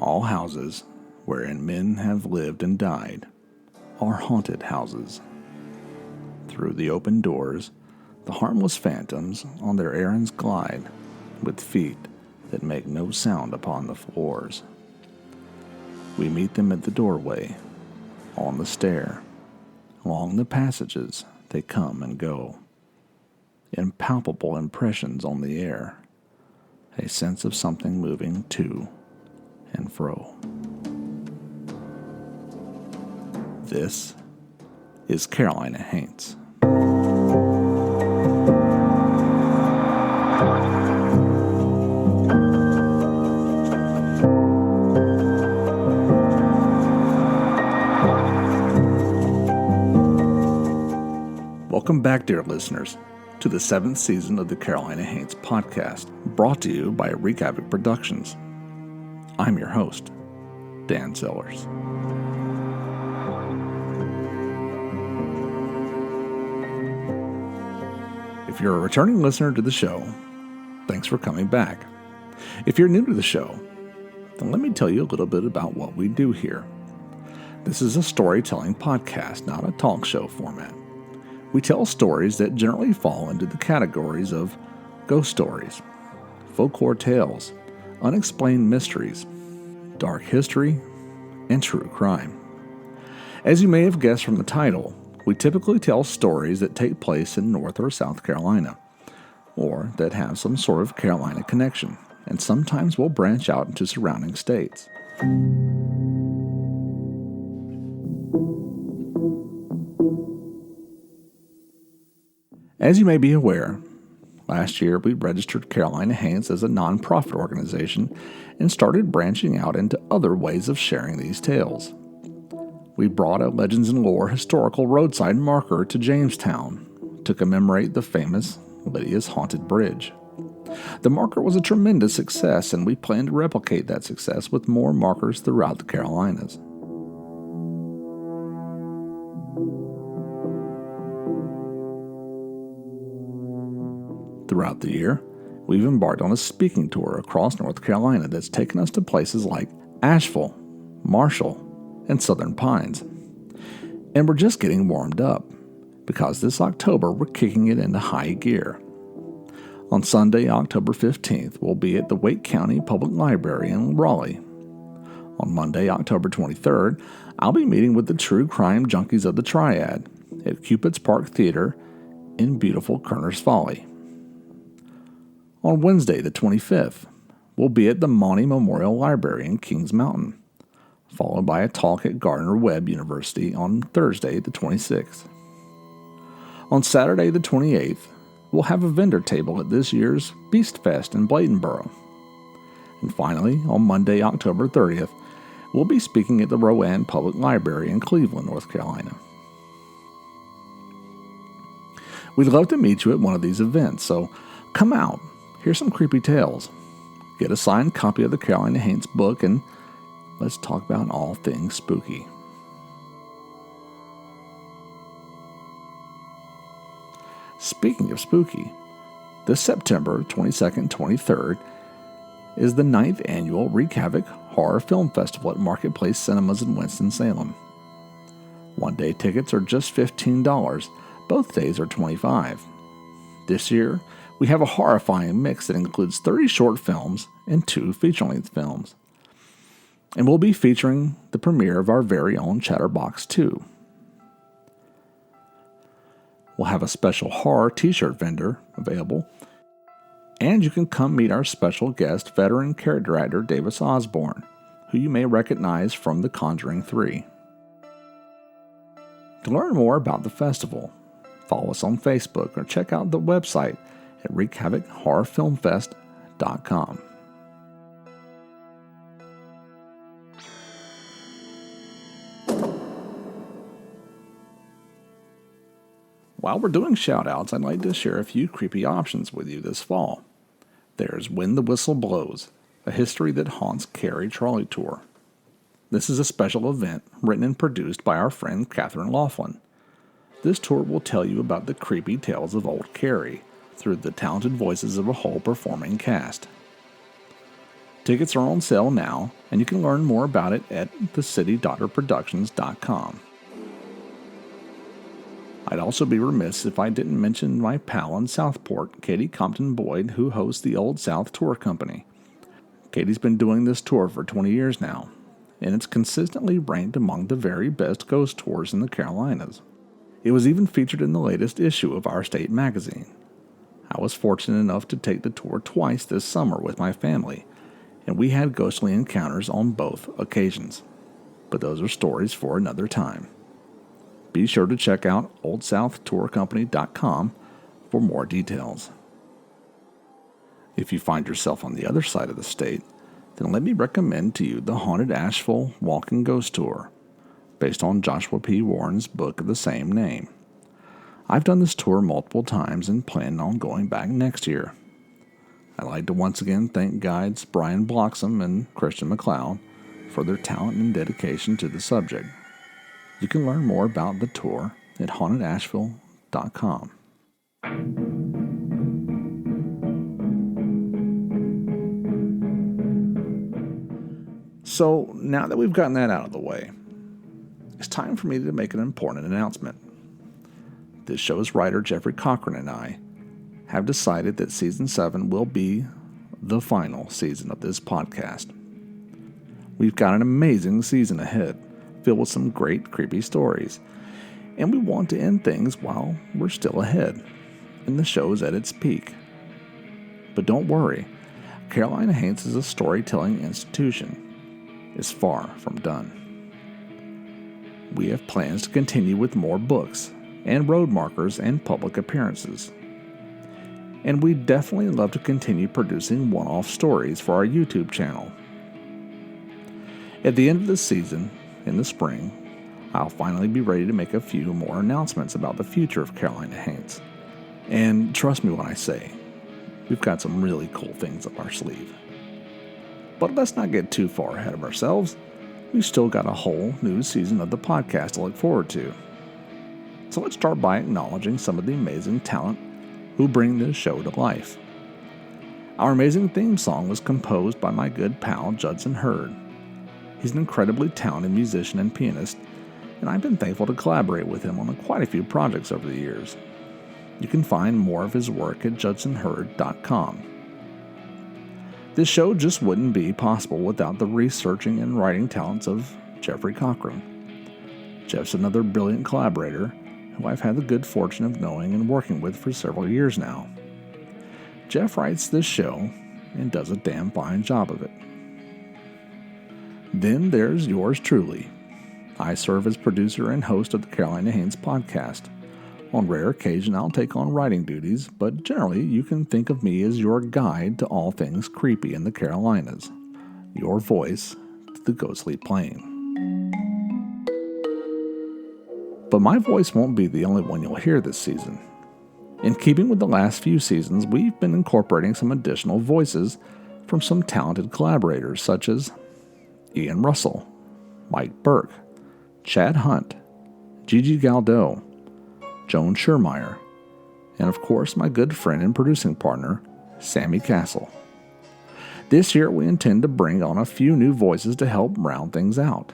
All houses wherein men have lived and died are haunted houses. Through the open doors, the harmless phantoms on their errands glide, with feet that make no sound upon the floors. We meet them at the doorway, on the stair, along the passages they come and go. Impalpable impressions on the air, a sense of something moving to and fro. This is Carolina Haints. Welcome back, dear listeners, to the 7th season of the Carolina Haints Podcast, brought to you by Wreak Havoc Productions. I'm your host, Dan Sellers. If you're a returning listener to the show, thanks for coming back. If you're new to the show, then let me tell you a little bit about what we do here. This is a storytelling podcast, not a talk show format. We tell stories that generally fall into the categories of ghost stories, folklore tales, unexplained mysteries, dark history, and true crime. As you may have guessed from the title, we typically tell stories that take place in North or South Carolina, or that have some sort of Carolina connection, and sometimes we'll branch out into surrounding states. As you may be aware, last year we registered Carolina Haints as a nonprofit organization and started branching out into other ways of sharing these tales. We brought a Legends and Lore historical roadside marker to Jamestown to commemorate the famous Lydia's Haunted Bridge. The marker was a tremendous success, and we plan to replicate that success with more markers throughout the Carolinas. Throughout the year, we've embarked on a speaking tour across North Carolina that's taken us to places like Asheville, Marshall, and Southern Pines. And we're just getting warmed up, because this October we're kicking it into high gear. On Sunday, October 15th, we'll be at the Wake County Public Library in Raleigh. On Monday, October 23rd, I'll be meeting with the true crime junkies of the Triad at Cupid's Park Theater in beautiful Kerner's Folly. On Wednesday, the 25th, we'll be at the Maundy Memorial Library in Kings Mountain, followed by a talk at Gardner-Webb University on Thursday, the 26th. On Saturday, the 28th, we'll have a vendor table at this year's Beast Fest in Bladenboro. And finally, on Monday, October 30th, we'll be speaking at the Rowan Public Library in Cleveland, North Carolina. We'd love to meet you at one of these events, so come out. Hear some creepy tales, get a signed copy of the Carolina Haints book, and let's talk about all things spooky. Speaking of spooky, this September 22nd, 23rd is the 9th annual Wreak Havoc Horror Film Festival at Marketplace Cinemas in Winston-Salem. One-day tickets are just $15. Both days are $25. This year, we have a horrifying mix that includes 30 short films and 2 feature-length films. And we'll be featuring the premiere of our very own Chatterbox 2. We'll have a special horror t-shirt vendor available, and you can come meet our special guest, veteran character actor Davis Osborne, who you may recognize from The Conjuring 3. To learn more about the festival, follow us on Facebook or check out the website at wreakhavocHorrorFilmFest.com. While we're doing shout-outs, I'd like to share a few creepy options with you this fall. There's When the Whistle Blows, a history that haunts Carrie Trolley Tour. This is a special event written and produced by our friend Catherine Laughlin. This tour will tell you about the creepy tales of old Carrie through the talented voices of a whole performing cast. Tickets are on sale now, and you can learn more about it at thecitydoctorproductions.com. I'd also be remiss if I didn't mention my pal in Southport, Katie Compton Boyd, who hosts the Old South Tour Company. Katie's been doing this tour for 20 years now, and it's consistently ranked among the very best ghost tours in the Carolinas. It was even featured in the latest issue of our state magazine. I was fortunate enough to take the tour twice this summer with my family, and we had ghostly encounters on both occasions. But those are stories for another time. Be sure to check out OldSouthTourCompany.com for more details. If you find yourself on the other side of the state, then let me recommend to you the Haunted Asheville Walking Ghost Tour, based on Joshua P. Warren's book of the same name. I've done this tour multiple times and plan on going back next year. I'd like to once again thank guides Brian Bloxam and Christian McLeod for their talent and dedication to the subject. You can learn more about the tour at hauntedasheville.com. So, now that we've gotten that out of the way, it's time for me to make an important announcement. This show's writer Jeffrey Cochran and I have decided that Season 7 will be the final season of this podcast. We've got an amazing season ahead, filled with some great creepy stories, and we want to end things while we're still ahead, and the show's at its peak. But don't worry, Carolina Haints is a storytelling institution. It's far from done. We have plans to continue with more books and road markers and public appearances. And we'd definitely love to continue producing one-off stories for our YouTube channel. At the end of the season, in the spring, I'll finally be ready to make a few more announcements about the future of Carolina Haints. And trust me when I say, we've got some really cool things up our sleeve. But let's not get too far ahead of ourselves. We've still got a whole new season of the podcast to look forward to. So let's start by acknowledging some of the amazing talent who bring this show to life. Our amazing theme song was composed by my good pal Judson Hurd. He's an incredibly talented musician and pianist, and I've been thankful to collaborate with him on quite a few projects over the years. You can find more of his work at judsonhurd.com. This show just wouldn't be possible without the researching and writing talents of Jeffrey Cochran. Jeff's another brilliant collaborator who I've had the good fortune of knowing and working with for several years now. Jeff writes this show and does a damn fine job of it. Then there's yours truly. I serve as producer and host of the Carolina Haints Podcast. On rare occasion, I'll take on writing duties, but generally you can think of me as your guide to all things creepy in the Carolinas. Your voice to the ghostly plane. But my voice won't be the only one you'll hear this season. In keeping with the last few seasons, we've been incorporating some additional voices from some talented collaborators such as Ian Russell, Mike Burke, Chad Hunt, Gigi Galdo, Joan Schurmeyer, and of course my good friend and producing partner, Sammy Castle. This year we intend to bring on a few new voices to help round things out.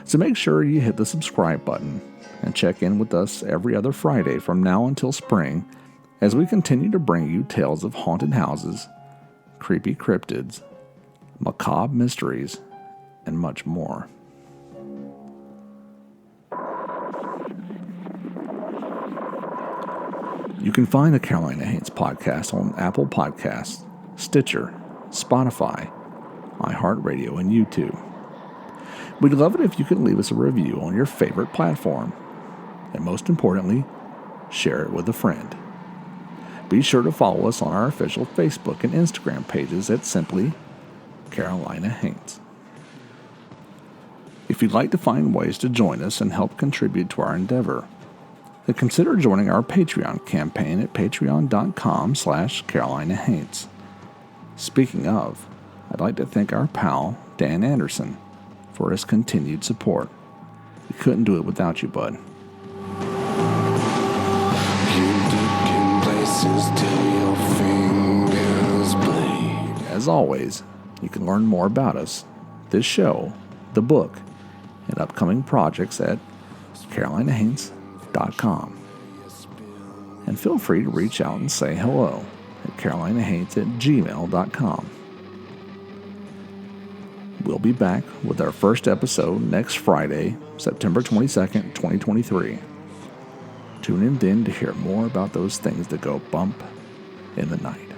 So make sure you hit the subscribe button and check in with us every other Friday from now until spring as we continue to bring you tales of haunted houses, creepy cryptids, macabre mysteries, and much more. You can find the Carolina Haints Podcast on Apple Podcasts, Stitcher, Spotify, iHeartRadio, and YouTube. We'd love it if you could leave us a review on your favorite platform. And most importantly, share it with a friend. Be sure to follow us on our official Facebook and Instagram pages at simply Carolina Haints. If you'd like to find ways to join us and help contribute to our endeavor, then consider joining our Patreon campaign at patreon.com/Carolina Haints. Speaking of, I'd like to thank our pal, Dan Anderson, for his continued support. We couldn't do it without you, bud. As always, You can learn more about us, this show, the book, and upcoming projects at carolinahaints.com. And feel free to reach out and say hello at carolinahaints@gmail.com. We'll be back with our first episode next Friday, September 22nd, 2023. Tune in then to hear more about those things that go bump in the night.